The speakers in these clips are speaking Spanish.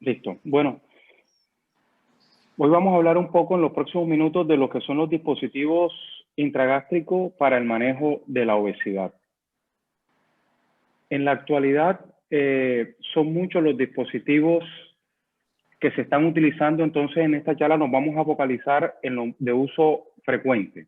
Listo. Bueno, hoy vamos a hablar un poco en los próximos minutos de lo que son los dispositivos intragástricos para el manejo de la obesidad. En la actualidad son muchos los dispositivos que se están utilizando, entonces en esta charla nos vamos a focalizar en lo de uso frecuente.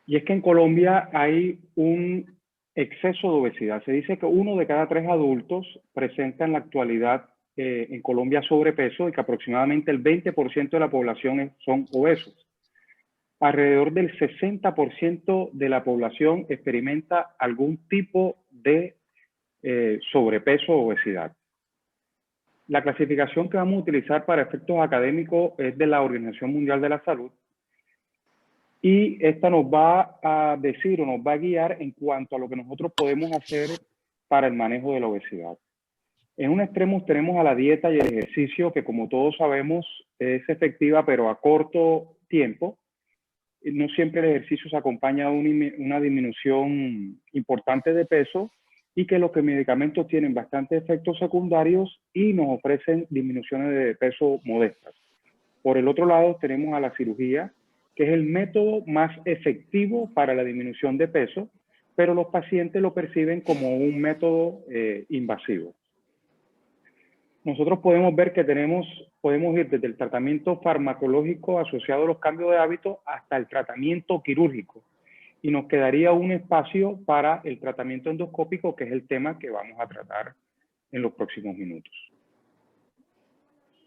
Y es que en Colombia hay un exceso de obesidad. Se dice que 1 de cada 3 adultos presenta en la actualidad en Colombia sobrepeso y que aproximadamente el 20% de la población son obesos. Alrededor del 60% de la población experimenta algún tipo de sobrepeso o obesidad. La clasificación que vamos a utilizar para efectos académicos es de la Organización Mundial de la Salud. Y esta nos va a decir o nos va a guiar en cuanto a lo que nosotros podemos hacer para el manejo de la obesidad. En un extremo tenemos a la dieta y el ejercicio, que como todos sabemos es efectiva, pero a corto tiempo. No siempre el ejercicio se acompaña de una disminución importante de peso y que los medicamentos tienen bastantes efectos secundarios y nos ofrecen disminuciones de peso modestas. Por el otro lado tenemos a la cirugía, que es el método más efectivo para la disminución de peso, pero los pacientes lo perciben como un método invasivo. Nosotros podemos ver que podemos ir desde el tratamiento farmacológico asociado a los cambios de hábito hasta el tratamiento quirúrgico. Y nos quedaría un espacio para el tratamiento endoscópico, que es el tema que vamos a tratar en los próximos minutos.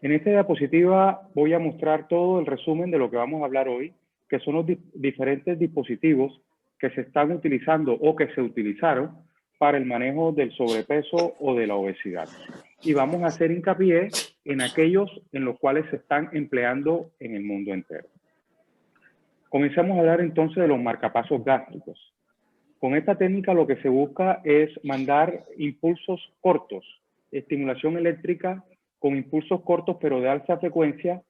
En esta diapositiva voy a mostrar todo el resumen de lo que vamos a hablar hoy, que son los diferentes dispositivos que se están utilizando o que se utilizaron para el manejo del sobrepeso o de la obesidad. Y vamos a hacer hincapié en aquellos en los cuales se están empleando en el mundo entero. Comencemos a hablar entonces de los marcapasos gástricos. Con esta técnica lo que se busca es mandar impulsos cortos, estimulación eléctrica con impulsos cortos pero de alta frecuencia,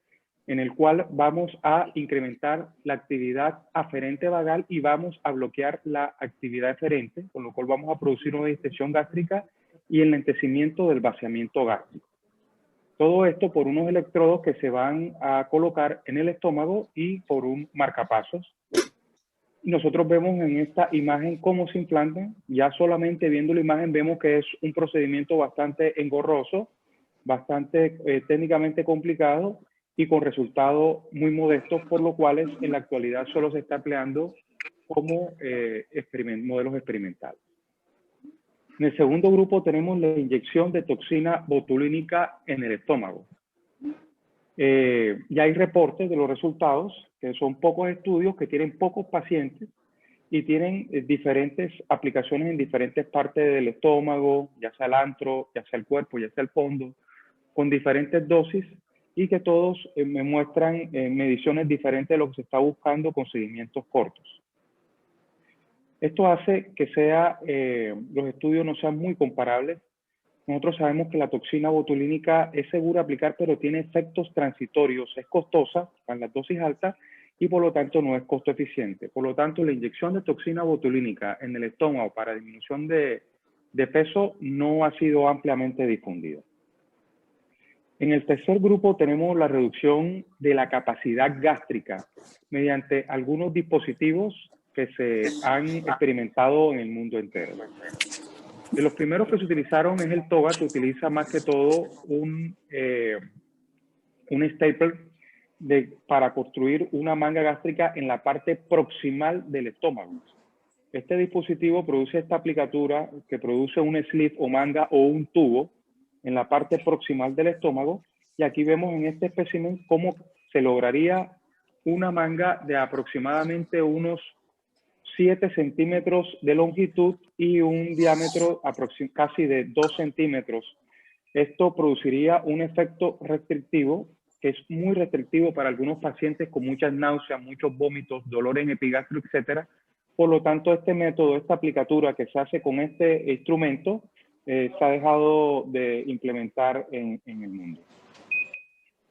en el cual vamos a incrementar la actividad aferente vagal y vamos a bloquear la actividad eferente, con lo cual vamos a producir una distensión gástrica y el lentecimiento del vaciamiento gástrico. Todo esto por unos electrodos que se van a colocar en el estómago y por un marcapasos. Nosotros vemos en esta imagen cómo se implantan. Ya solamente viendo la imagen vemos que es un procedimiento bastante engorroso, bastante técnicamente complicado y con resultados muy modestos, por lo cual en la actualidad solo se está empleando como modelos experimentales. En el segundo grupo tenemos la inyección de toxina botulínica en el estómago. Ya hay reportes de los resultados, que son pocos estudios que tienen pocos pacientes y tienen diferentes aplicaciones en diferentes partes del estómago, ya sea el antro, ya sea el cuerpo, ya sea el fondo, con diferentes dosis y que todos me muestran mediciones diferentes de lo que se está buscando con seguimientos cortos. Esto hace que los estudios no sean muy comparables. Nosotros sabemos que la toxina botulínica es segura aplicar, pero tiene efectos transitorios, es costosa en las dosis altas y por lo tanto no es costo eficiente. Por lo tanto, la inyección de toxina botulínica en el estómago para disminución de peso no ha sido ampliamente difundida. En el tercer grupo tenemos la reducción de la capacidad gástrica mediante algunos dispositivos que se han experimentado en el mundo entero. De los primeros que se utilizaron es el TOGA, que utiliza más que todo un stapler para construir una manga gástrica en la parte proximal del estómago. Este dispositivo produce esta aplicatura que produce un sleeve o manga o un tubo en la parte proximal del estómago, y aquí vemos en este espécimen cómo se lograría una manga de aproximadamente unos 7 centímetros de longitud y un diámetro casi de 2 centímetros. Esto produciría un efecto restrictivo, que es muy restrictivo para algunos pacientes con muchas náuseas, muchos vómitos, dolor en epigastrio, etc. Por lo tanto, este método, esta aplicatura que se hace con este instrumento, se ha dejado de implementar en el mundo.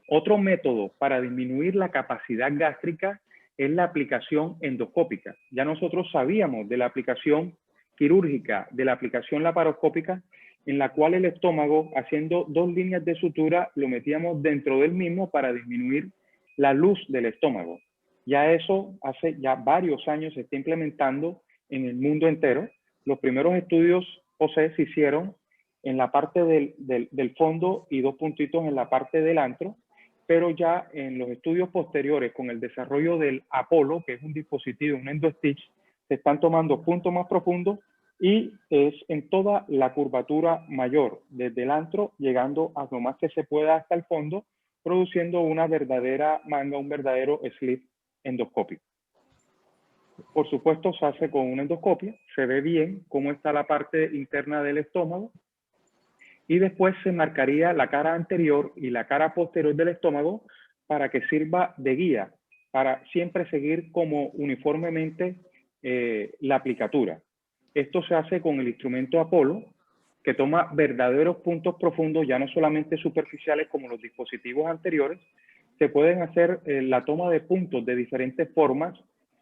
Otro método para disminuir la capacidad gástrica es la aplicación endoscópica. Ya nosotros sabíamos de la aplicación quirúrgica, de la aplicación laparoscópica, en la cual el estómago, haciendo 2 líneas de sutura, lo metíamos dentro del mismo para disminuir la luz del estómago. Ya eso hace ya varios años se está implementando en el mundo entero. Los primeros estudios, José, se hicieron en la parte del fondo y 2 puntitos en la parte del antro, pero ya en los estudios posteriores con el desarrollo del Apolo, que es un dispositivo, un EndoStitch, se están tomando puntos más profundos y es en toda la curvatura mayor, desde el antro, llegando a lo más que se pueda hasta el fondo, produciendo una verdadera manga, un verdadero slip endoscópico. Por supuesto, se hace con una endoscopia, se ve bien cómo está la parte interna del estómago y después se marcaría la cara anterior y la cara posterior del estómago para que sirva de guía, para siempre seguir como uniformemente la aplicatura. Esto se hace con el instrumento Apolo, que toma verdaderos puntos profundos, ya no solamente superficiales como los dispositivos anteriores. Se pueden hacer la toma de puntos de diferentes formas,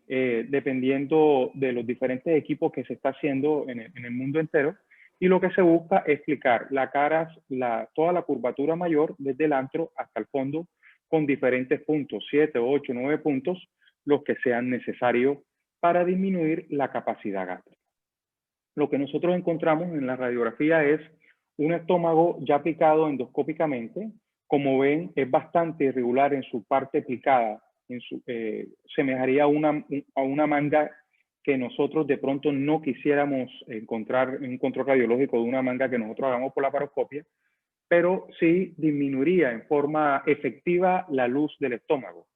dependiendo de los diferentes equipos que se está haciendo en el mundo entero. Y lo que se busca es explicar toda la curvatura mayor desde el antro hasta el fondo con diferentes puntos, 7, 8, 9 puntos, los que sean necesarios para disminuir la capacidad gástrica. Lo que nosotros encontramos en la radiografía es un estómago ya picado endoscópicamente. Como ven, es bastante irregular en su parte picada. Semejaría a una manga que nosotros de pronto no quisiéramos encontrar en un control radiológico de una manga que nosotros hagamos por la laparoscopia, pero sí disminuiría en forma efectiva la luz del estómago.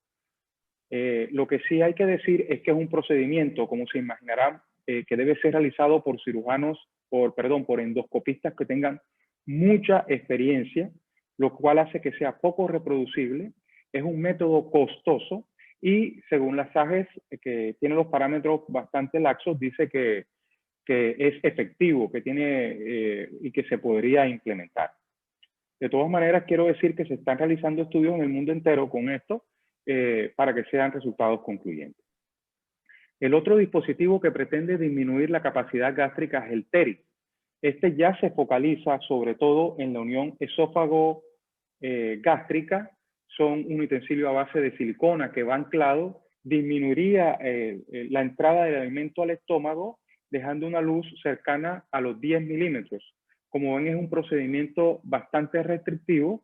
Lo que sí hay que decir es que es un procedimiento, como se imaginarán, que debe ser realizado por cirujanos, por endoscopistas que tengan mucha experiencia, lo cual hace que sea poco reproducible. Es un método costoso y según las AGES, que tiene los parámetros bastante laxos, dice que es efectivo, que tiene y que se podría implementar. De todas maneras, quiero decir que se están realizando estudios en el mundo entero con esto para que sean resultados concluyentes. El otro dispositivo que pretende disminuir la capacidad gástrica es el TERI. Este ya se focaliza sobre todo en la unión esófago-gástrica. Son un utensilio a base de silicona que va anclado, disminuiría la entrada del alimento al estómago, dejando una luz cercana a los 10 milímetros. Como ven, es un procedimiento bastante restrictivo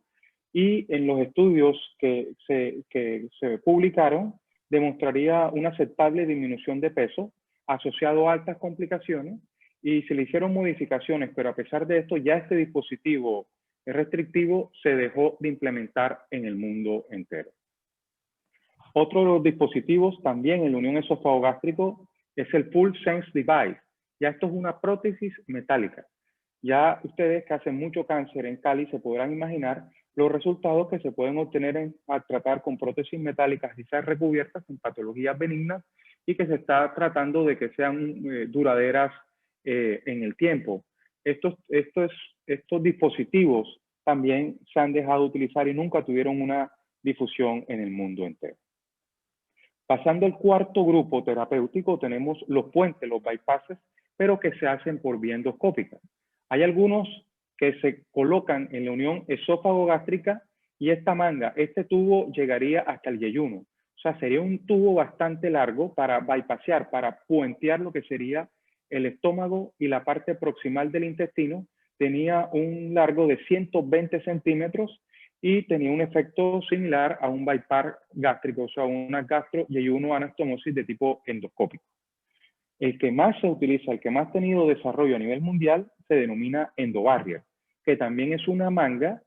y en los estudios que se publicaron, demostraría una aceptable disminución de peso asociado a altas complicaciones y se le hicieron modificaciones, pero a pesar de esto ya este dispositivo restrictivo se dejó de implementar en el mundo entero. Otro de los dispositivos también en la unión esófago-gástrico es el Full Sense Device. Ya esto es una prótesis metálica. Ya ustedes que hacen mucho cáncer en Cali se podrán imaginar los resultados que se pueden obtener al tratar con prótesis metálicas quizás recubiertas en patologías benignas y que se está tratando de que sean duraderas en el tiempo. Estos dispositivos también se han dejado de utilizar y nunca tuvieron una difusión en el mundo entero. Pasando al cuarto grupo terapéutico, tenemos los puentes, los bypasses, pero que se hacen por vía endoscópica. Hay algunos que se colocan en la unión esófago-gástrica y esta manga, este tubo llegaría hasta el yeyuno. O sea, sería un tubo bastante largo para bypassear, para puentear lo que sería el estómago y la parte proximal del intestino. Tenía un largo de 120 centímetros y tenía un efecto similar a un bypass gástrico, o sea, una gastro-yeyuno anastomosis de tipo endoscópico. El que más se utiliza, el que más ha tenido desarrollo a nivel mundial, se denomina endobarrier, que también es una manga,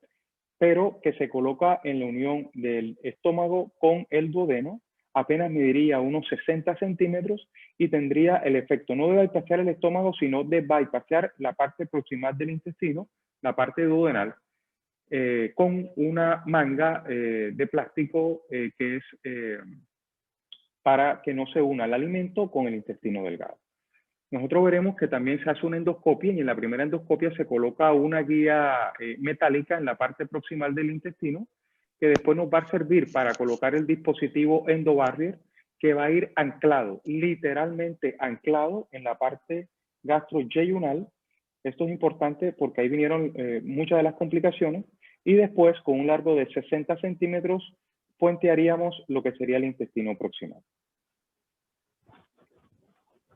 pero que se coloca en la unión del estómago con el duodeno, apenas mediría unos 60 centímetros y tendría el efecto no de bypassear el estómago, sino de bypassear la parte proximal del intestino, la parte duodenal, con una manga de plástico que es para que no se una el alimento con el intestino delgado. Nosotros veremos que también se hace una endoscopia y en la primera endoscopia se coloca una guía metálica en la parte proximal del intestino que después nos va a servir para colocar el dispositivo endobarrier que va a ir anclado, literalmente anclado en la parte gastroyeyunal Esto es importante porque ahí vinieron muchas de las complicaciones y después con un largo de 60 centímetros puentearíamos lo que sería el intestino proximal.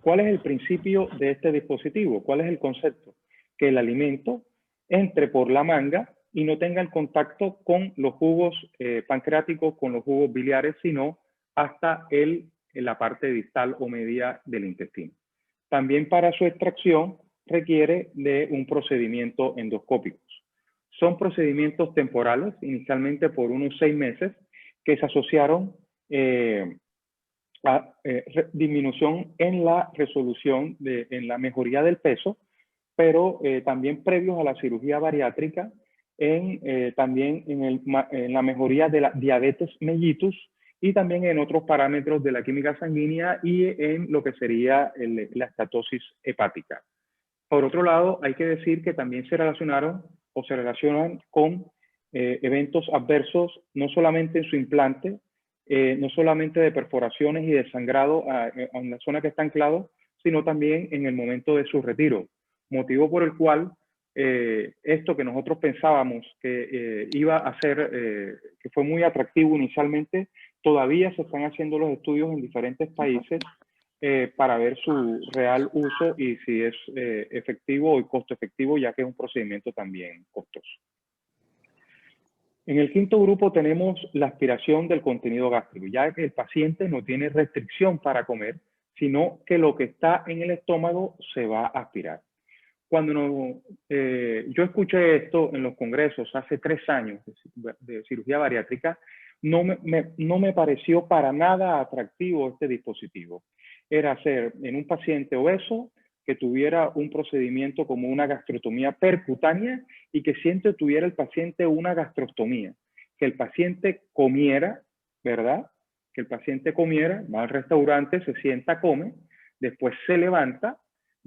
¿Cuál es el principio de este dispositivo? ¿Cuál es el concepto? Que el alimento entre por la manga y no tenga el contacto con los jugos pancreáticos, con los jugos biliares, sino hasta en la parte distal o media del intestino. También para su extracción requiere de un procedimiento endoscópico. Son procedimientos temporales, inicialmente por unos 6 meses, que se asociaron a disminución en la resolución, en la mejoría del peso, pero también previos a la cirugía bariátrica, también en la mejoría de la diabetes mellitus y también en otros parámetros de la química sanguínea y en lo que sería la estatosis hepática. Por otro lado, hay que decir que también se relacionaron o se relacionan con eventos adversos, no solamente en su implante, no solamente de perforaciones y de sangrado en la zona que está anclado, sino también en el momento de su retiro. Motivo por el cual esto que nosotros pensábamos que iba a ser, que fue muy atractivo inicialmente, todavía se están haciendo los estudios en diferentes países para ver su real uso y si es efectivo o costo efectivo, ya que es un procedimiento también costoso. En el quinto grupo tenemos la aspiración del contenido gástrico, ya que el paciente no tiene restricción para comer, sino que lo que está en el estómago se va a aspirar. Cuando yo escuché esto en los congresos hace 3 años de cirugía bariátrica, no me pareció para nada atractivo este dispositivo. Era hacer en un paciente obeso que tuviera un procedimiento como una gastrostomía percutánea y que siempre tuviera el paciente una gastrostomía. Que el paciente comiera, ¿verdad? Que el paciente comiera, va al restaurante, se sienta, come, después se levanta,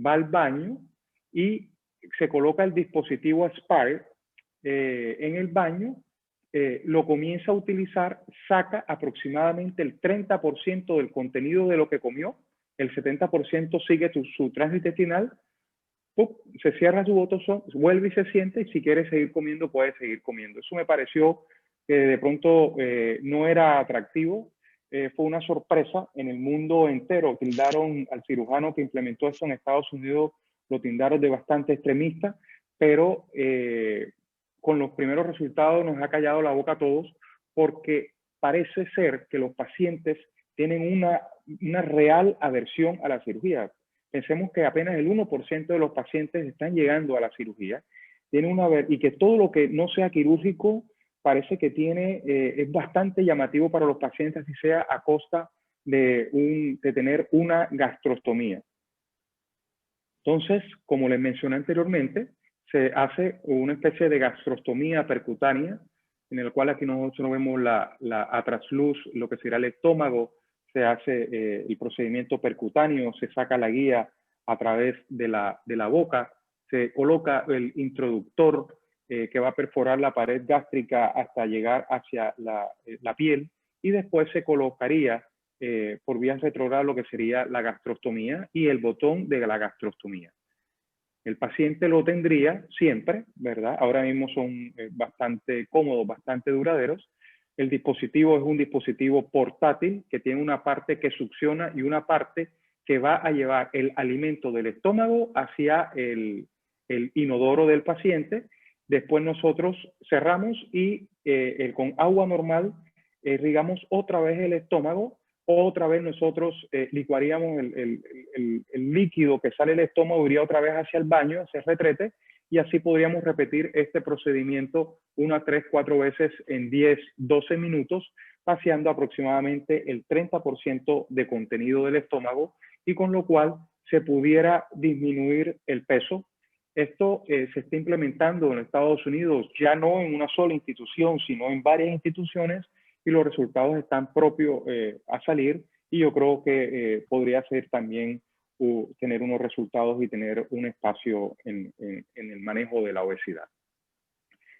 va al baño y se coloca el dispositivo Aspire en el baño, lo comienza a utilizar, saca aproximadamente el 30% del contenido de lo que comió, el 70% sigue su tránsito intestinal, se cierra su botozón, vuelve y se siente, y si quiere seguir comiendo, puede seguir comiendo. Eso me pareció que de pronto no era atractivo, fue una sorpresa en el mundo entero. Tildaron al cirujano que implementó eso en Estados Unidos, lo tildaron de bastante extremista, pero con los primeros resultados nos ha callado la boca a todos, porque parece ser que los pacientes tienen una real aversión a la cirugía. Pensemos que apenas el 1% de los pacientes están llegando a la cirugía, y que todo lo que no sea quirúrgico parece que es bastante llamativo para los pacientes, si sea a costa de tener una gastrostomía. Entonces, como les mencioné anteriormente, se hace una especie de gastrostomía percutánea, en el cual aquí nosotros vemos a trasluz, lo que será el estómago, se hace el procedimiento percutáneo, se saca la guía a través de la boca, se coloca el introductor que va a perforar la pared gástrica hasta llegar hacia la piel, y después se colocaría por vía retrograda lo que sería la gastrostomía y el botón de la gastrostomía. El paciente lo tendría siempre, ¿verdad? Ahora mismo son bastante cómodos, bastante duraderos. El dispositivo es un dispositivo portátil que tiene una parte que succiona y una parte que va a llevar el alimento del estómago hacia el inodoro del paciente. Después nosotros cerramos y con agua normal irrigamos otra vez el estómago. Otra vez nosotros licuaríamos el líquido que sale del estómago, iría otra vez hacia el baño, hacia el retrete, y así podríamos repetir este procedimiento unas 3-4 veces en 10-12 minutos, vaciando aproximadamente el 30% de contenido del estómago, y con lo cual se pudiera disminuir el peso. Esto se está implementando en Estados Unidos, ya no en una sola institución, sino en varias instituciones, y los resultados están propios a salir, y yo creo que podría ser también tener unos resultados y tener un espacio en el manejo de la obesidad.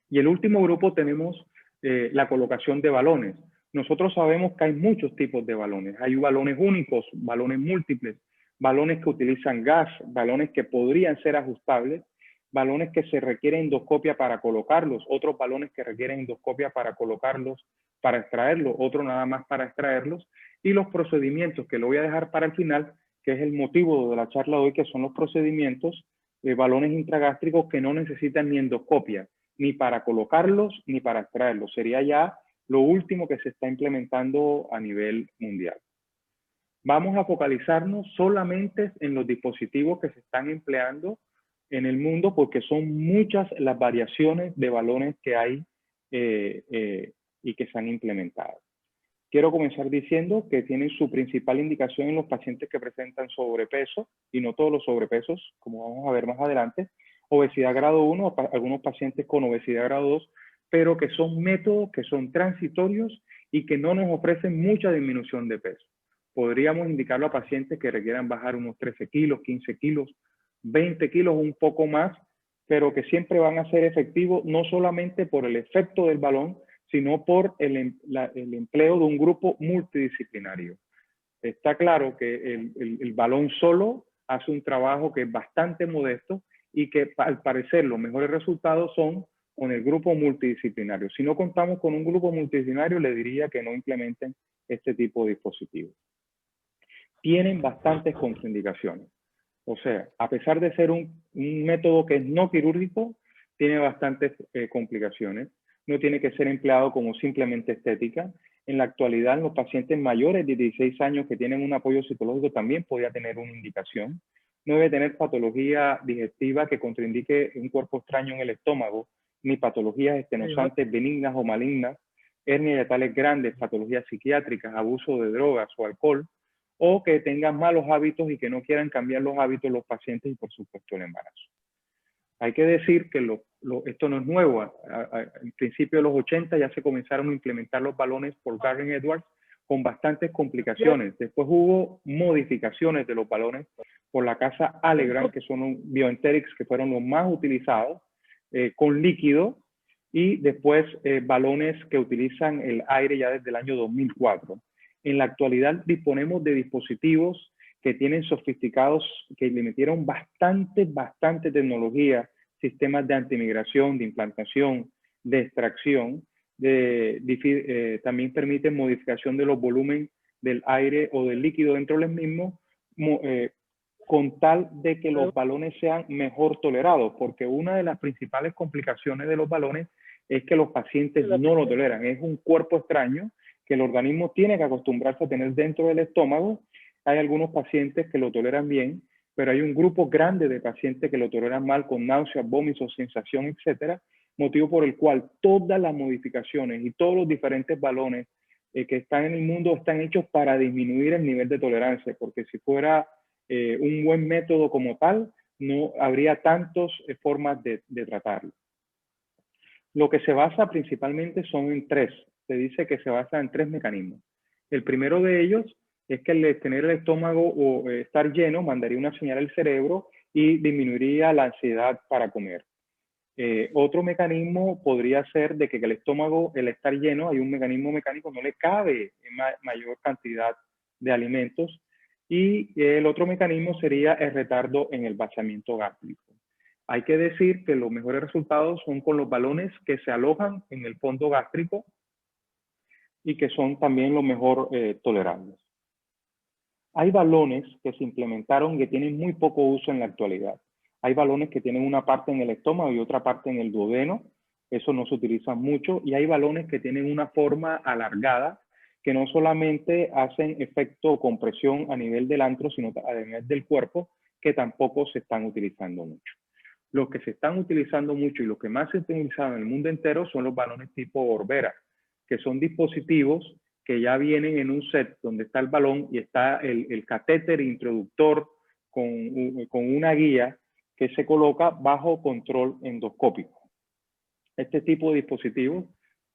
Y el último grupo tenemos la colocación de balones. Nosotros sabemos que hay muchos tipos de balones. Hay balones únicos, balones múltiples, balones que utilizan gas, balones que podrían ser ajustables, balones que se requieren endoscopia para colocarlos, otros balones que requieren endoscopia para colocarlos, para extraerlos, otros nada más para extraerlos, y los procedimientos que lo voy a dejar para el final, que es el motivo de la charla de hoy, que son los procedimientos de balones intragástricos que no necesitan ni endoscopia, ni para colocarlos, ni para extraerlos. Sería ya lo último que se está implementando a nivel mundial. Vamos a focalizarnos solamente en los dispositivos que se están empleando en el mundo, porque son muchas las variaciones de balones que hay y que se han implementado. Quiero comenzar diciendo que tienen su principal indicación en los pacientes que presentan sobrepeso, y no todos los sobrepesos, como vamos a ver más adelante, obesidad grado 1, algunos pacientes con obesidad grado 2, pero que son métodos que son transitorios y que no nos ofrecen mucha disminución de peso. Podríamos indicarlo a pacientes que requieran bajar unos 13 kilos, 15 kilos, 20 kilos, un poco más, pero que siempre van a ser efectivos no solamente por el efecto del balón, sino por el empleo de un grupo multidisciplinario. Está claro que el balón solo hace un trabajo que es bastante modesto y que al parecer los mejores resultados son con el grupo multidisciplinario. Si no contamos con un grupo multidisciplinario, le diría que no implementen este tipo de dispositivos. Tienen bastantes contraindicaciones. O sea, a pesar de ser un método que es no quirúrgico, tiene bastantes complicaciones. No tiene que ser empleado como simplemente estética. En la actualidad, en los pacientes mayores de 16 años que tienen un apoyo psicológico también podría tener una indicación. No debe tener patología digestiva que contraindique un cuerpo extraño en el estómago, ni patologías estenosantes benignas o malignas, hernias hiatales grandes, patologías psiquiátricas, abuso de drogas o alcohol, o que tengan malos hábitos y que no quieran cambiar los hábitos los pacientes y por supuesto el embarazo. Hay que decir que esto no es nuevo. Al principio de los 80 ya se comenzaron a implementar los balones por Garden Edwards con bastantes complicaciones. Después hubo modificaciones de los balones por la casa Allegram, que son Bioenterics, que fueron los más utilizados, con líquido, y después balones que utilizan el aire ya desde el año 2004. En la actualidad disponemos de dispositivos que tienen sofisticados, que le metieron bastante tecnología, sistemas de antimigración, de implantación, de extracción, también permiten modificación de los volúmenes del aire o del líquido dentro del mismo, con tal de que los balones sean mejor tolerados, porque una de las principales complicaciones de los balones es que los pacientes no lo toleran. Es un cuerpo extraño que el organismo tiene que acostumbrarse a tener dentro del estómago. Hay algunos pacientes que lo toleran bien, pero hay un grupo grande de pacientes que lo toleran mal, con náuseas, vómitos, sensación, etcétera, motivo por el cual todas las modificaciones y todos los diferentes balones que están en el mundo están hechos para disminuir el nivel de tolerancia, porque si fuera un buen método como tal, no habría tantas formas de tratarlo. Lo que se basa principalmente son en tres. Se dice que se basa en tres mecanismos. El primero de ellos es que el tener el estómago o estar lleno mandaría una señal al cerebro y disminuiría la ansiedad para comer. Otro mecanismo podría ser de que el estómago, el estar lleno, hay un mecanismo mecánico, no le cabe mayor cantidad de alimentos. Y el otro mecanismo sería el retardo en el vaciamiento gástrico. Hay que decir que los mejores resultados son con los balones que se alojan en el fondo gástrico y que son también los mejor tolerables. Hay balones que se implementaron que tienen muy poco uso en la actualidad. Hay balones que tienen una parte en el estómago y otra parte en el duodeno. Eso no se utiliza mucho. Y hay balones que tienen una forma alargada que no solamente hacen efecto compresión a nivel del antro, sino a nivel del cuerpo, que tampoco se están utilizando mucho. Los que se están utilizando mucho y los que más se utilizan en el mundo entero son los balones tipo Orbera, que son dispositivos que ya vienen en un set donde está el balón y está el catéter introductor con una guía que se coloca bajo control endoscópico. Este tipo de dispositivo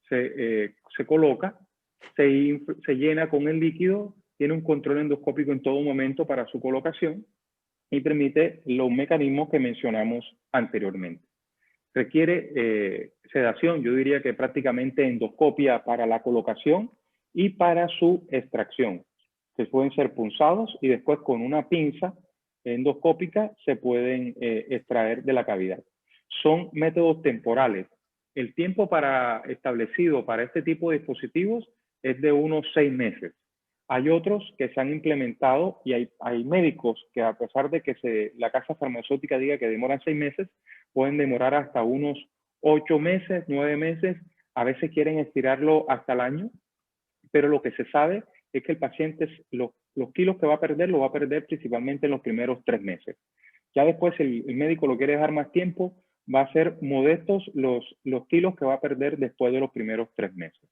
se coloca, se llena con el líquido, tiene un control endoscópico en todo momento para su colocación y permite los mecanismos que mencionamos anteriormente. Requiere sedación, yo diría que prácticamente endoscopia para la colocación y para su extracción, que pueden ser punzados y después con una pinza endoscópica se pueden extraer de la cavidad. son métodos temporales. El tiempo establecido para este tipo de dispositivos es de unos 6 meses. Hay otros que se han implementado y hay médicos que, a pesar de que la casa farmacéutica diga que demoran 6 meses, pueden demorar hasta unos 8 meses, 9 meses. A veces quieren estirarlo hasta el año, pero lo que se sabe es que el paciente, los kilos que va a perder, lo va a perder principalmente en los primeros 3 meses. Ya después, el médico lo quiere dejar más tiempo, va a ser modestos los kilos que va a perder después de los primeros 3 meses.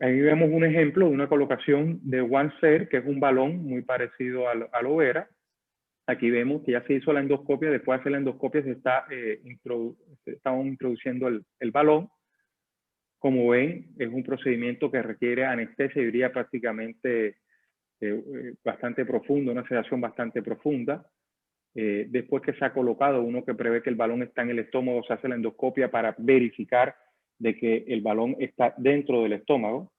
Ahí vemos un ejemplo de una colocación de OneSer, que es un balón muy parecido al Overa. Aquí vemos que ya se hizo la endoscopia. Después de hacer la endoscopia se está introduciendo el balón. Como ven, es un procedimiento que requiere anestesia, y diría prácticamente bastante profundo, una sedación bastante profunda. Después que se ha colocado, uno que prevé que el balón está en el estómago, se hace la endoscopia para verificar de que el balón está dentro del estómago.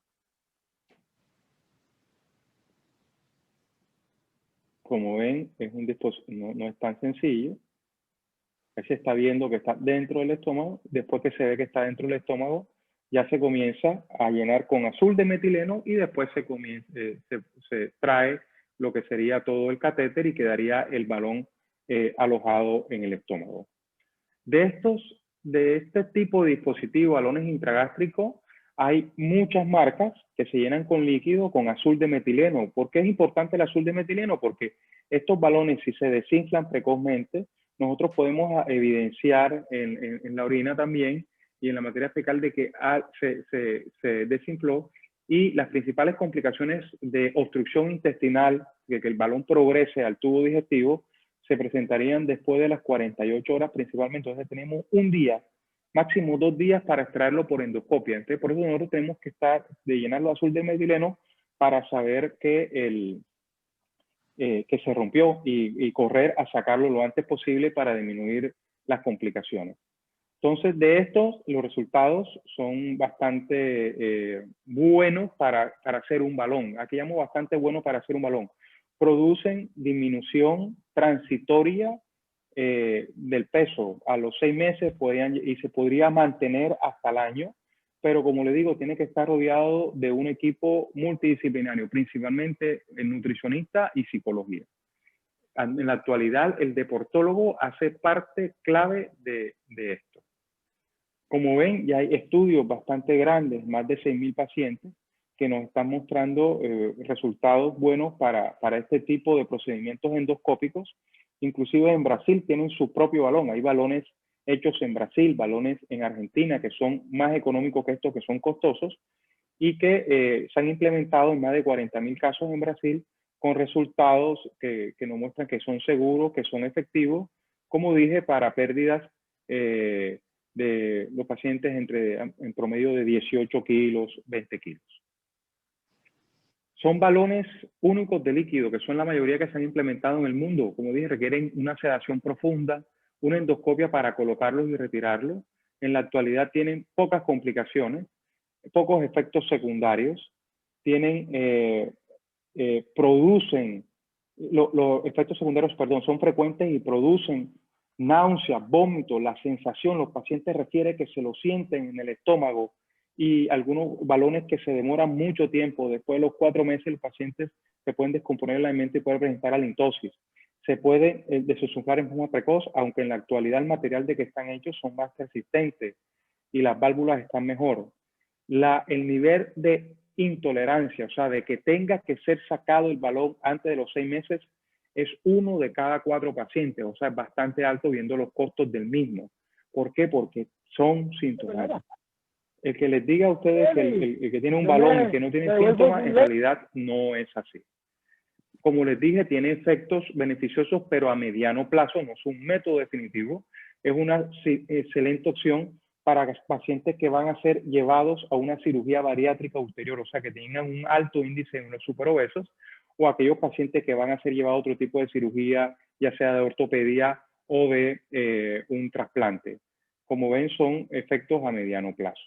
Como ven, es un dispositivo, no es tan sencillo. Ahí se está viendo que está dentro del estómago. Después que se ve que está dentro del estómago, ya se comienza a llenar con azul de metileno, y después se trae lo que sería todo el catéter y quedaría el balón alojado en el estómago. De este tipo de dispositivo, balones intragástricos, hay muchas marcas que se llenan con líquido con azul de metileno. ¿Por qué es importante el azul de metileno? Porque estos balones, si se desinflan precozmente, nosotros podemos evidenciar en la orina también y en la materia fecal de que se desinfló, y las principales complicaciones de obstrucción intestinal, de que el balón progrese al tubo digestivo, se presentarían después de las 48 horas principalmente. Entonces tenemos un día, máximo 2 días para extraerlo por endoscopia. Entonces por eso nosotros tenemos que de llenarlo azul de metileno para saber que se rompió y correr a sacarlo lo antes posible para disminuir las complicaciones. Entonces, de estos, los resultados son bastante buenos para hacer un balón. Aquí llamo bastante bueno para hacer un balón. Producen disminución transitoria del peso. A los 6 meses y se podría mantener hasta el año, pero como le digo, tiene que estar rodeado de un equipo multidisciplinario, principalmente el nutricionista y psicología. En la actualidad, el deportólogo hace parte clave de esto. Como ven, ya hay estudios bastante grandes, más de 6.000 pacientes, que nos están mostrando resultados buenos para este tipo de procedimientos endoscópicos. Inclusive en Brasil tienen su propio balón. Hay balones hechos en Brasil, balones en Argentina, que son más económicos que estos, que son costosos, y que se han implementado en más de 40.000 casos en Brasil, con resultados que nos muestran que son seguros, que son efectivos, como dije, para pérdidas de los pacientes en promedio de 18 kilos, 20 kilos. Son balones únicos de líquido, que son la mayoría que se han implementado en el mundo. Como dije, requieren una sedación profunda, una endoscopia para colocarlos y retirarlos. En la actualidad tienen pocas complicaciones, pocos efectos secundarios, producen, los efectos secundarios, perdón, son frecuentes y producen náuseas, vómitos, la sensación. Los pacientes refieren que se lo sienten en el estómago, y algunos balones que se demoran mucho tiempo. Después de los 4 meses, los pacientes se pueden descomponer la mente y pueden presentar halitosis. Se puede desosuflar en forma precoz, aunque en la actualidad el material de que están hechos son más resistentes y las válvulas están mejor. El nivel de intolerancia, o sea, de que tenga que ser sacado el balón antes de los 6 meses, es 1 de cada 4 pacientes. O sea, es bastante alto viendo los costos del mismo. ¿Por qué? Porque son sintomáticos. El que les diga a ustedes que el que tiene un balón y que no tiene síntomas, en realidad no es así. Como les dije, tiene efectos beneficiosos, pero a mediano plazo. No es un método definitivo. Es una excelente opción para pacientes que van a ser llevados a una cirugía bariátrica ulterior, o sea, que tengan un alto índice en los superobesos, o aquellos pacientes que van a ser llevados a otro tipo de cirugía, ya sea de ortopedia o de un trasplante. Como ven, son efectos a mediano plazo.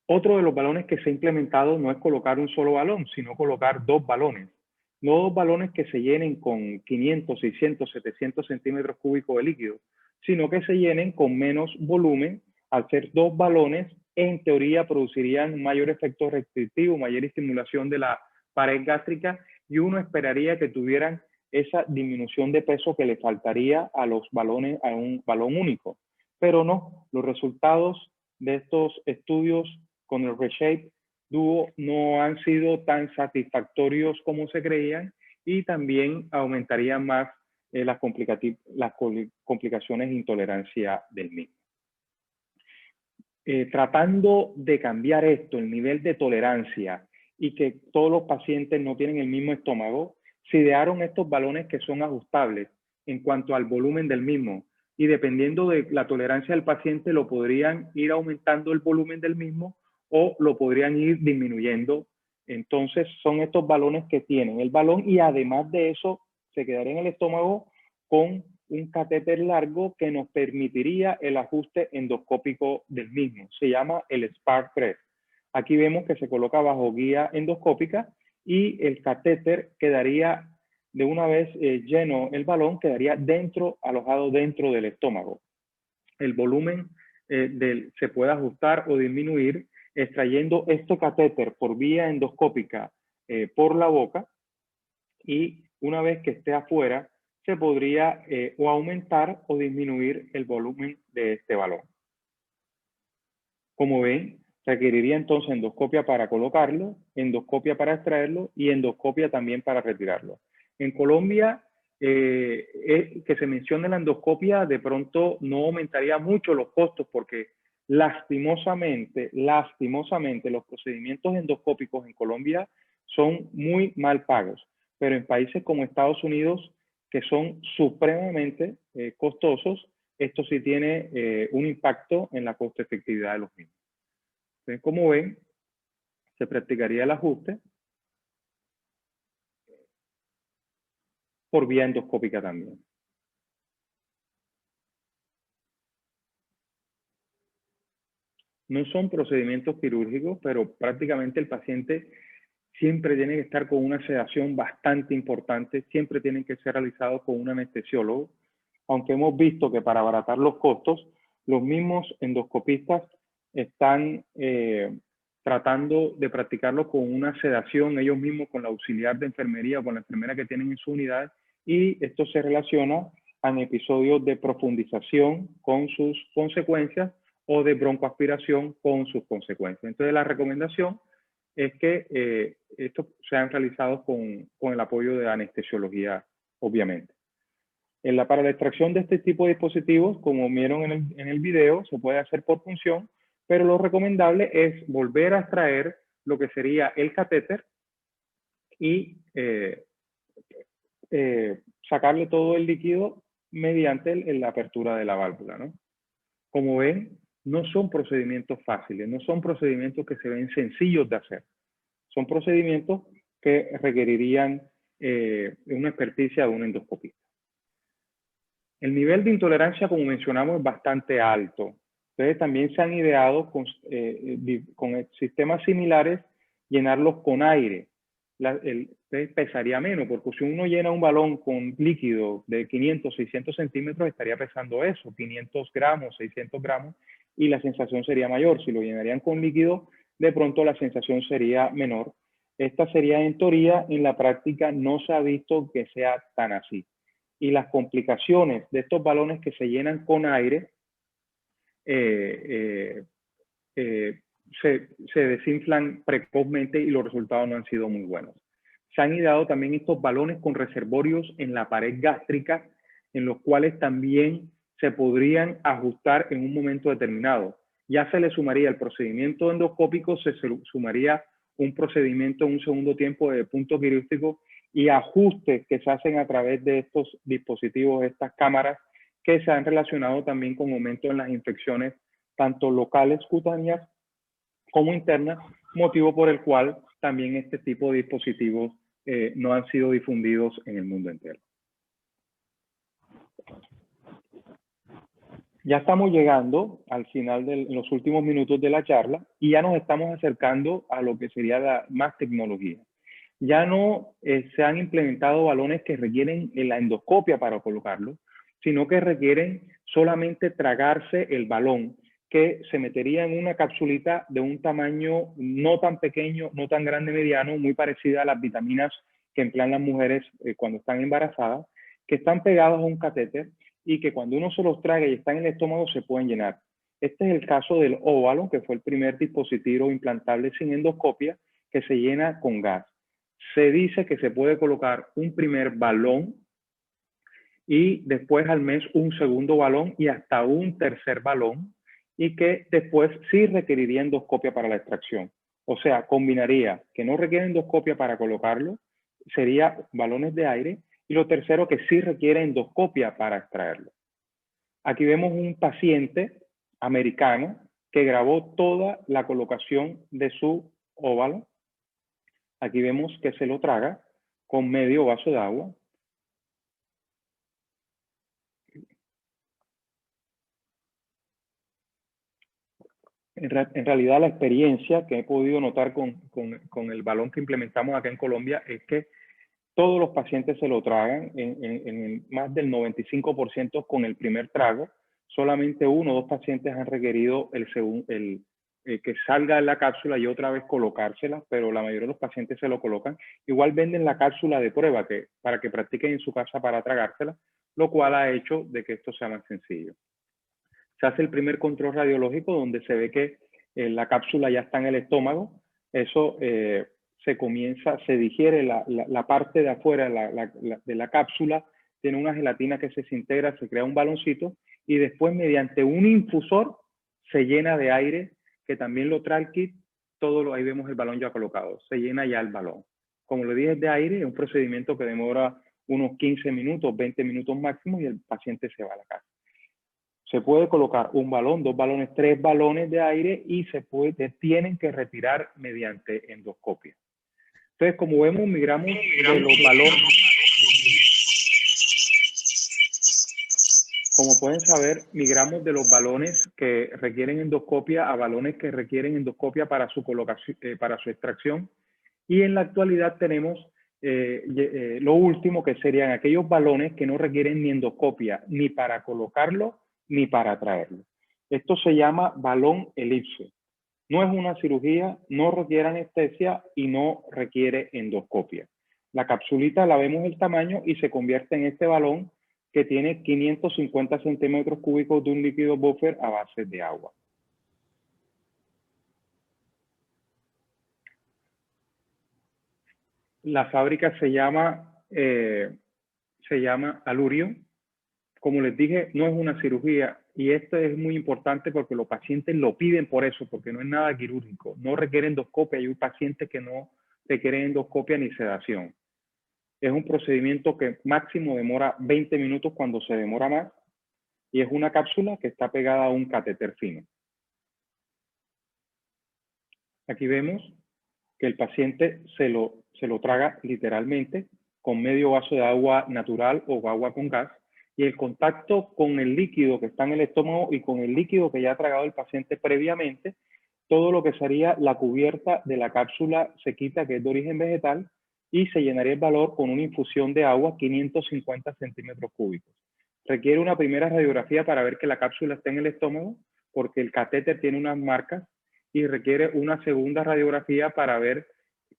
Otro de los balones que se ha implementado no es colocar un solo balón, sino colocar 2 balones. no dos balones que se llenen con 500, 600, 700 centímetros cúbicos de líquido, sino que se llenen con menos volumen. Al ser dos balones, en teoría producirían un mayor efecto restrictivo, mayor estimulación de la pared gástrica, y uno esperaría que tuvieran esa disminución de peso que le faltaría a los balones, a un balón único. Pero no, los resultados de estos estudios con el Reshape Duo no han sido tan satisfactorios como se creían, y también aumentarían más las complicaciones e intolerancia del mismo. Tratando de cambiar esto, el nivel de tolerancia, y que todos los pacientes no tienen el mismo estómago, se idearon estos balones que son ajustables en cuanto al volumen del mismo, y dependiendo de la tolerancia del paciente lo podrían ir aumentando el volumen del mismo o lo podrían ir disminuyendo. Entonces son estos balones que tienen el balón, y además de eso se quedaría en el estómago con un catéter largo que nos permitiría el ajuste endoscópico del mismo. Se llama el Spark 3. Aquí vemos que se coloca bajo guía endoscópica, y el catéter quedaría de una vez lleno el balón, quedaría dentro, alojado dentro del estómago. El volumen se puede ajustar o disminuir extrayendo este catéter por vía endoscópica por la boca, y una vez que esté afuera se podría o aumentar o disminuir el volumen de este balón. Como ven, requeriría entonces endoscopia para colocarlo, endoscopia para extraerlo y endoscopia también para retirarlo. En Colombia, que se mencione la endoscopia, de pronto no aumentaría mucho los costos, porque lastimosamente los procedimientos endoscópicos en Colombia son muy mal pagos, pero en países como Estados Unidos, que son supremamente costosos, esto sí tiene un impacto en la costo efectividad de los mismos. Entonces, como ven, se practicaría el ajuste por vía endoscópica también. No son procedimientos quirúrgicos, pero prácticamente el paciente siempre tiene que estar con una sedación bastante importante, siempre tienen que ser realizados con un anestesiólogo, aunque hemos visto que para abaratar los costos, los mismos endoscopistas están tratando de practicarlo con una sedación ellos mismos, con la auxiliar de enfermería o con la enfermera que tienen en su unidad, y esto se relaciona a episodios de profundización con sus consecuencias o de broncoaspiración con sus consecuencias. Entonces la recomendación es que estos sean realizados con el apoyo de anestesiología, obviamente. Para la extracción de este tipo de dispositivos, como vieron en el video, se puede hacer por punción, pero lo recomendable es volver a extraer lo que sería el catéter y sacarle todo el líquido mediante la apertura de la válvula, ¿no? Como ven, no son procedimientos fáciles, no son procedimientos que se ven sencillos de hacer. Son procedimientos que requerirían una experticia de un endoscopista. El nivel de intolerancia, como mencionamos, es bastante alto. Entonces, también se han ideado con sistemas similares, llenarlos con aire. Entonces, pesaría menos, porque si uno llena un balón con líquido de 500, 600 centímetros, estaría pesando eso, 500 gramos, 600 gramos, y la sensación sería mayor. Si lo llenarían con líquido, de pronto la sensación sería menor. Esta sería en teoría, en la práctica no se ha visto que sea tan así. Y las complicaciones de estos balones que se llenan con aire se desinflan precozmente, y los resultados no han sido muy buenos. Se han ideado también estos balones con reservorios en la pared gástrica, en los cuales también se podrían ajustar en un momento determinado. Ya se le sumaría el procedimiento endoscópico, se sumaría un procedimiento en un segundo tiempo de punto quirúrgico, y ajustes que se hacen a través de estos dispositivos, estas cámaras, que se han relacionado también con aumento en las infecciones, tanto locales cutáneas como internas, motivo por el cual también este tipo de dispositivos no han sido difundidos en el mundo entero. Ya estamos llegando al final de los últimos minutos de la charla, y ya nos estamos acercando a lo que sería más tecnología. ya no se han implementado balones que requieren la endoscopia para colocarlo, sino que requieren solamente tragarse el balón, que se metería en una capsulita de un tamaño no tan pequeño, no tan grande, mediano, muy parecida a las vitaminas que emplean las mujeres cuando están embarazadas, que están pegados a un catéter y que cuando uno se los traga y están en el estómago se pueden llenar. Este es el caso del óvalo, que fue el primer dispositivo implantable sin endoscopia, que se llena con gas. Se dice que se puede colocar un primer balón y después al mes un segundo balón y hasta un tercer balón, y que después sí requeriría endoscopia para la extracción. O sea, combinaría que no requiere endoscopia para colocarlo, sería balones de aire, y lo tercero que sí requiere endoscopia para extraerlo. Aquí vemos un paciente americano que grabó toda la colocación de su óvalo. Aquí vemos que se lo traga con medio vaso de agua. En realidad la experiencia que he podido notar con el balón que implementamos acá en Colombia es que todos los pacientes se lo tragan en más del 95% con el primer trago. Solamente 1 o 2 pacientes han requerido que salga de la cápsula y otra vez colocársela, pero la mayoría de los pacientes se lo colocan. Igual venden la cápsula de prueba para que practiquen en su casa para tragársela, lo cual ha hecho de que esto sea más sencillo. Se hace el primer control radiológico donde se ve que la cápsula ya está en el estómago. Eso se digiere la parte de afuera de la cápsula, tiene una gelatina que se desintegra, se crea un baloncito y después mediante un infusor se llena de aire, que también lo trae el kit. Ahí vemos el balón ya colocado, se llena ya el balón. Como le dije, es de aire, es un procedimiento que demora unos 15 minutos, 20 minutos máximo y el paciente se va a la casa. Se puede colocar un balón, 2 balones, 3 balones de aire y tienen que retirar mediante endoscopia. Entonces, como vemos, migramos de los balones. Como pueden saber, migramos de los balones que requieren endoscopia a balones que requieren endoscopia para su colocación, para su extracción. Y en la actualidad tenemos lo último, que serían aquellos balones que no requieren ni endoscopia, ni para colocarlo, ni para traerlo. Esto se llama balón elipse. No es una cirugía, no requiere anestesia y no requiere endoscopia. La capsulita la vemos el tamaño y se convierte en este balón que tiene 550 centímetros cúbicos de un líquido buffer a base de agua. La fábrica se llama Alurio. Como les dije, no es una cirugía y esto es muy importante porque los pacientes lo piden por eso, porque no es nada quirúrgico. No requiere endoscopia. Hay un paciente que no requiere endoscopia ni sedación. Es un procedimiento que máximo demora 20 minutos cuando se demora más y es una cápsula que está pegada a un catéter fino. Aquí vemos que el paciente se lo traga literalmente con medio vaso de agua natural o agua con gas, y el contacto con el líquido que está en el estómago y con el líquido que ya ha tragado el paciente previamente, todo lo que sería la cubierta de la cápsula se quita, que es de origen vegetal, y se llenaría el balón con una infusión de agua 550 centímetros cúbicos. Requiere una primera radiografía para ver que la cápsula está en el estómago, porque el catéter tiene unas marcas, y requiere una segunda radiografía para ver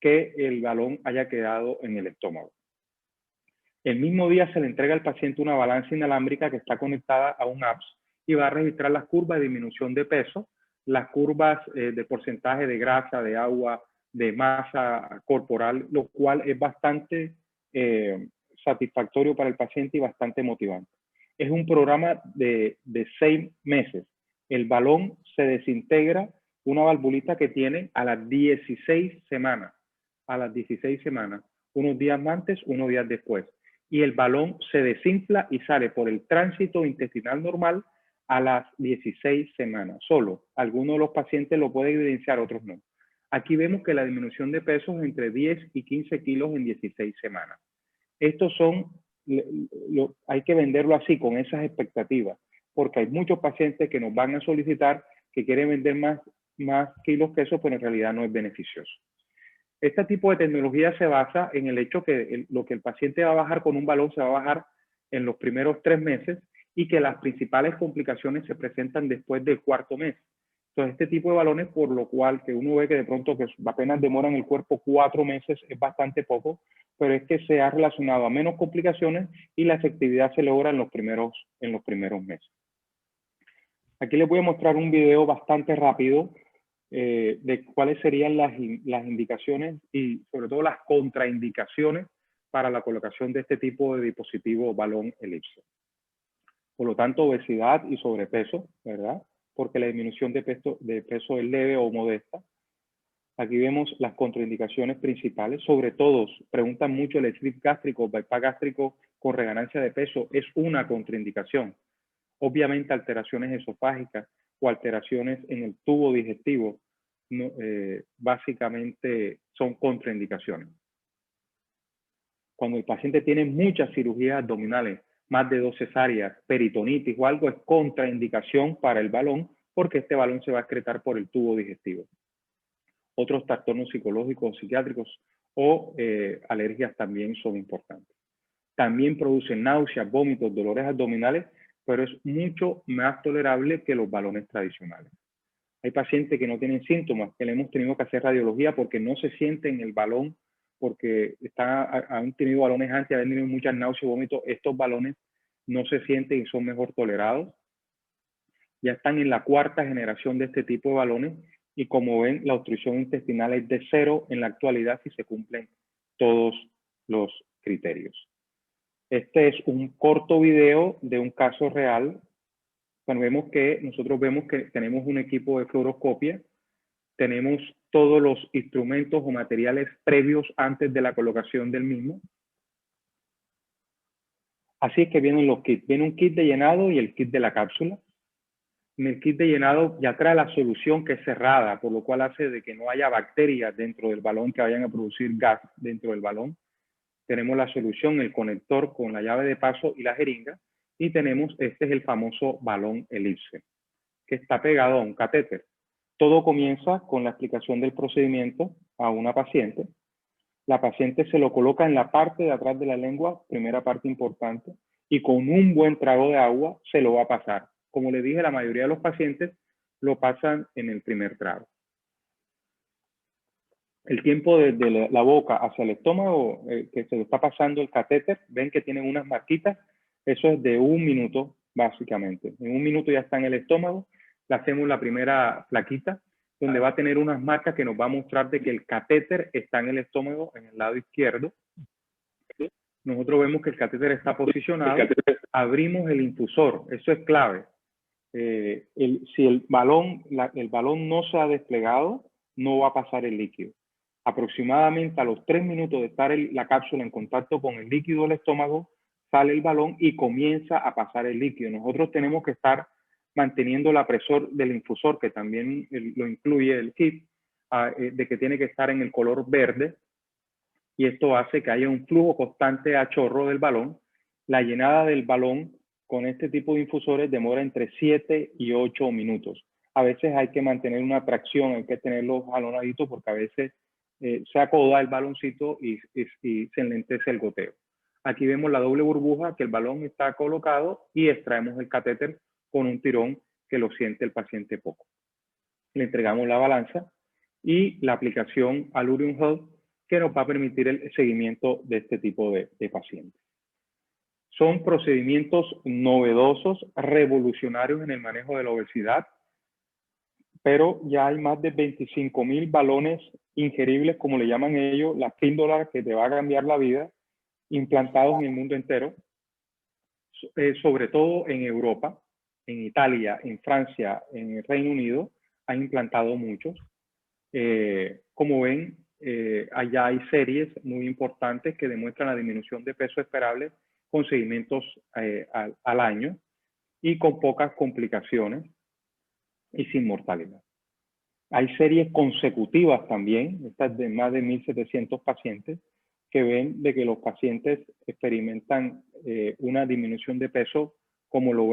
que el balón haya quedado en el estómago. El mismo día se le entrega al paciente una balanza inalámbrica que está conectada a un apps y va a registrar las curvas de disminución de peso, las curvas de porcentaje de grasa, de agua, de masa corporal, lo cual es bastante satisfactorio para el paciente y bastante motivante. Es un programa de 6 meses. El balón se desintegra, una valvulita que tiene a las 16 semanas. A las 16 semanas. Unos días antes, unos días después. Y el balón se desinfla y sale por el tránsito intestinal normal a las 16 semanas. Solo. Algunos de los pacientes lo pueden evidenciar, otros no. Aquí vemos que la disminución de peso es entre 10 y 15 kilos en 16 semanas. Estos son, hay que venderlo así, con esas expectativas, porque hay muchos pacientes que nos van a solicitar que quieren vender más kilos que eso, pero en realidad no es beneficioso. Este tipo de tecnología se basa en el hecho que lo que el paciente va a bajar con un balón se va a bajar en los primeros 3 meses y que las principales complicaciones se presentan después del 4.º mes. Entonces, este tipo de balones, por lo cual que uno ve que de pronto que apenas demoran el cuerpo 4 meses, es bastante poco, pero es que se ha relacionado a menos complicaciones y la efectividad se logra en los primeros meses. Aquí les voy a mostrar un video bastante rápido de cuáles serían las indicaciones y sobre todo las contraindicaciones para la colocación de este tipo de dispositivo balón elipse. Por lo tanto, obesidad y sobrepeso, ¿verdad? Porque la disminución de peso es leve o modesta. Aquí vemos las contraindicaciones principales. Sobre todo, preguntan mucho el slip gástrico, bypass gástrico con reganancia de peso. Es una contraindicación. Obviamente, alteraciones esofágicas o alteraciones en el tubo digestivo básicamente son contraindicaciones. Cuando el paciente tiene muchas cirugías abdominales, más de 2 cesáreas, peritonitis o algo, es contraindicación para el balón porque este balón se va a excretar por el tubo digestivo. Otros trastornos psicológicos o psiquiátricos o alergias también son importantes. También producen náuseas, vómitos, dolores abdominales, pero es mucho más tolerable que los balones tradicionales. Hay pacientes que no tienen síntomas, que le hemos tenido que hacer radiología porque no se sienten el balón, porque han tenido balones antes, han tenido muchas náuseas y vómitos. Estos balones no se sienten y son mejor tolerados. Ya están en la 4ª generación de este tipo de balones y como ven, la obstrucción intestinal es de 0 en la actualidad si se cumplen todos los criterios. Este es un corto video de un caso real. Cuando nosotros vemos que tenemos un equipo de fluoroscopia, tenemos todos los instrumentos o materiales previos antes de la colocación del mismo. Así es que vienen los kits. Viene un kit de llenado y el kit de la cápsula. En el kit de llenado ya trae la solución que es cerrada, por lo cual hace de que no haya bacterias dentro del balón que vayan a producir gas dentro del balón. Tenemos la solución, el conector con la llave de paso y la jeringa. Y tenemos, este es el famoso balón elipse, que está pegado a un catéter. Todo comienza con la explicación del procedimiento a una paciente. La paciente se lo coloca en la parte de atrás de la lengua, primera parte importante, y con un buen trago de agua se lo va a pasar. Como le dije, la mayoría de los pacientes lo pasan en el primer trago. El tiempo desde la boca hacia el estómago que se lo está pasando el catéter, ven que tienen unas marquitas, eso es de 1 minuto básicamente. En 1 minuto ya está en el estómago, le hacemos la primera plaquita, donde va a tener unas marcas que nos va a mostrar de que el catéter está en el estómago, en el lado izquierdo. Nosotros vemos que el catéter está posicionado, abrimos el infusor, eso es clave. Si el balón no se ha desplegado, no va a pasar el líquido. Aproximadamente a los 3 minutos de estar la cápsula en contacto con el líquido del estómago, sale el balón y comienza a pasar el líquido. Nosotros tenemos que estar manteniendo la presión del infusor, que también lo incluye el kit, de que tiene que estar en el color verde, y esto hace que haya un flujo constante a chorro del balón. La llenada del balón con este tipo de infusores demora entre 7 y 8 minutos. A veces hay que mantener una tracción, hay que tenerlo jalonadito porque a veces se acoda el baloncito y se enlentece el goteo. Aquí vemos la doble burbuja, que el balón está colocado y extraemos el catéter con un tirón que lo siente el paciente poco. Le entregamos la balanza y la aplicación al Urium Health, que nos va a permitir el seguimiento de este tipo de pacientes. Son procedimientos novedosos, revolucionarios en el manejo de la obesidad, pero ya hay más de 25,000 balones ingeribles, como le llaman ellos, las píldoras que te va a cambiar la vida, implantados en el mundo entero, sobre todo en Europa, en Italia, en Francia, en el Reino Unido, han implantado muchos. Como ven, allá hay series muy importantes que demuestran la disminución de peso esperable con seguimientos al año y con pocas complicaciones y sin mortalidad. Hay series consecutivas también, estas de más de 1.700 pacientes, que ven de que los pacientes experimentan una disminución de peso como lo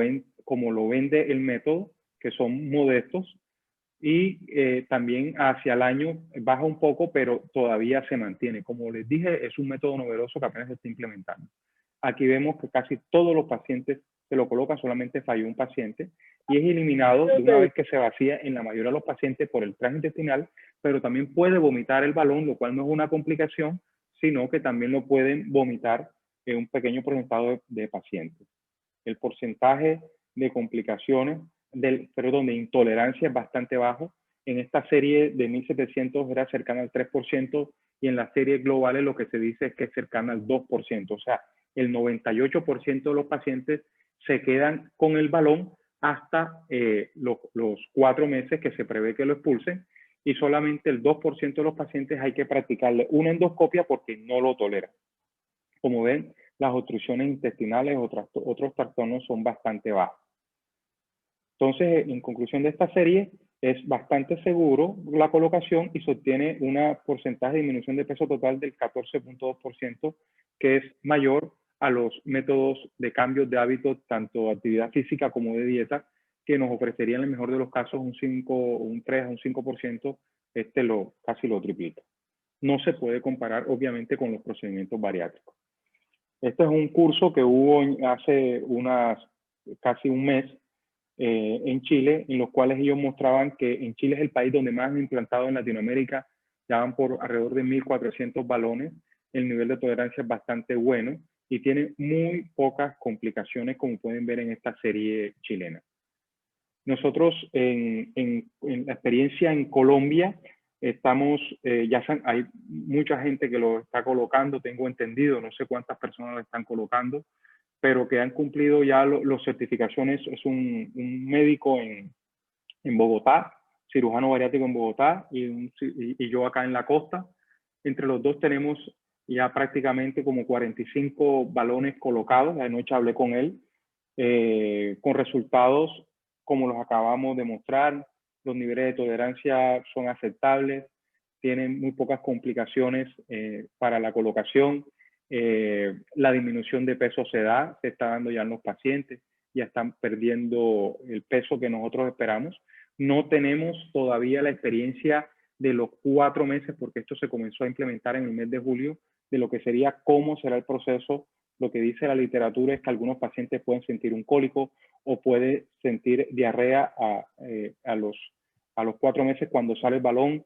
vende el método, que son modestos, y también hacia el año baja un poco, pero todavía se mantiene. Como les dije, es un método novedoso que apenas se está implementando. Aquí vemos que casi todos los pacientes se lo colocan, solamente falló un paciente y es eliminado de una vez que se vacía en la mayoría de los pacientes por el tracto intestinal, pero también puede vomitar el balón, lo cual no es una complicación, sino que también lo pueden vomitar en un pequeño porcentaje de pacientes. El porcentaje de complicaciones, de intolerancia es bastante bajo. En esta serie de 1700 era cercana al 3% y en las series globales lo que se dice es que es cercana al 2%. O sea, el 98% de los pacientes se quedan con el balón hasta los 4 meses que se prevé que lo expulsen y solamente el 2% de los pacientes hay que practicarle una endoscopia porque no lo toleran. Como ven, las obstrucciones intestinales, otros trastornos son bastante bajos. Entonces, en conclusión de esta serie, es bastante seguro la colocación y se obtiene un porcentaje de disminución de peso total del 14.2%, que es mayor a los métodos de cambios de hábitos, tanto de actividad física como de dieta, que nos ofrecerían en el mejor de los casos un 5, un 3 a un 5%, casi lo triplica. No se puede comparar, obviamente, con los procedimientos bariátricos. Este es un curso que hubo hace casi un mes en Chile, en los cuales ellos mostraban que en Chile es el país donde más han implantado en Latinoamérica, ya van por alrededor de 1.400 balones, el nivel de tolerancia es bastante bueno y tiene muy pocas complicaciones, como pueden ver en esta serie chilena. Nosotros en la experiencia en Colombia, hay mucha gente que lo está colocando, tengo entendido, no sé cuántas personas lo están colocando, pero que han cumplido ya las certificaciones. Es un médico en Bogotá, cirujano bariátrico en Bogotá y yo acá en la costa. Entre los dos tenemos ya prácticamente como 45 balones colocados. Anoche hablé con él, con resultados como los acabamos de mostrar. Los niveles de tolerancia son aceptables, tienen muy pocas complicaciones para la colocación. La disminución de peso se está dando ya en los pacientes, ya están perdiendo el peso que nosotros esperamos. No tenemos todavía la experiencia de los 4 meses, porque esto se comenzó a implementar en el mes de julio, de lo que sería cómo será el proceso. Lo que dice la literatura es que algunos pacientes pueden sentir un cólico o puede sentir diarrea a los 4 meses cuando sale el balón.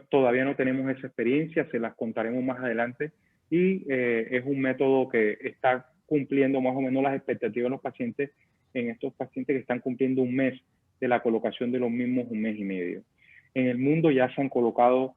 Todavía no tenemos esa experiencia, se las contaremos más adelante. Y es un método que está cumpliendo más o menos las expectativas de los pacientes, en estos pacientes que están cumpliendo un mes de la colocación de los mismos, un mes y medio. En el mundo ya se han colocado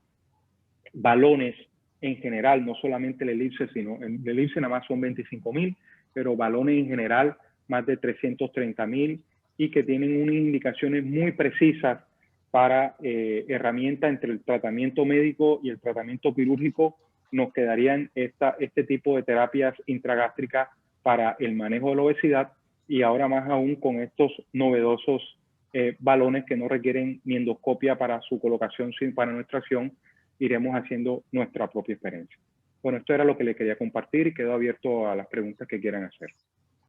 balones en general, no solamente el elipse, sino el elipse nada más son 25.000, pero balones en general más de 330.000 y que tienen unas indicaciones muy precisas para herramientas entre el tratamiento médico y el tratamiento quirúrgico. Nos quedarían este tipo de terapias intragástricas para el manejo de la obesidad y ahora más aún con estos novedosos balones que no requieren ni endoscopia para su colocación, para nuestra acción, iremos haciendo nuestra propia experiencia. Bueno, esto era lo que les quería compartir y quedo abierto a las preguntas que quieran hacer.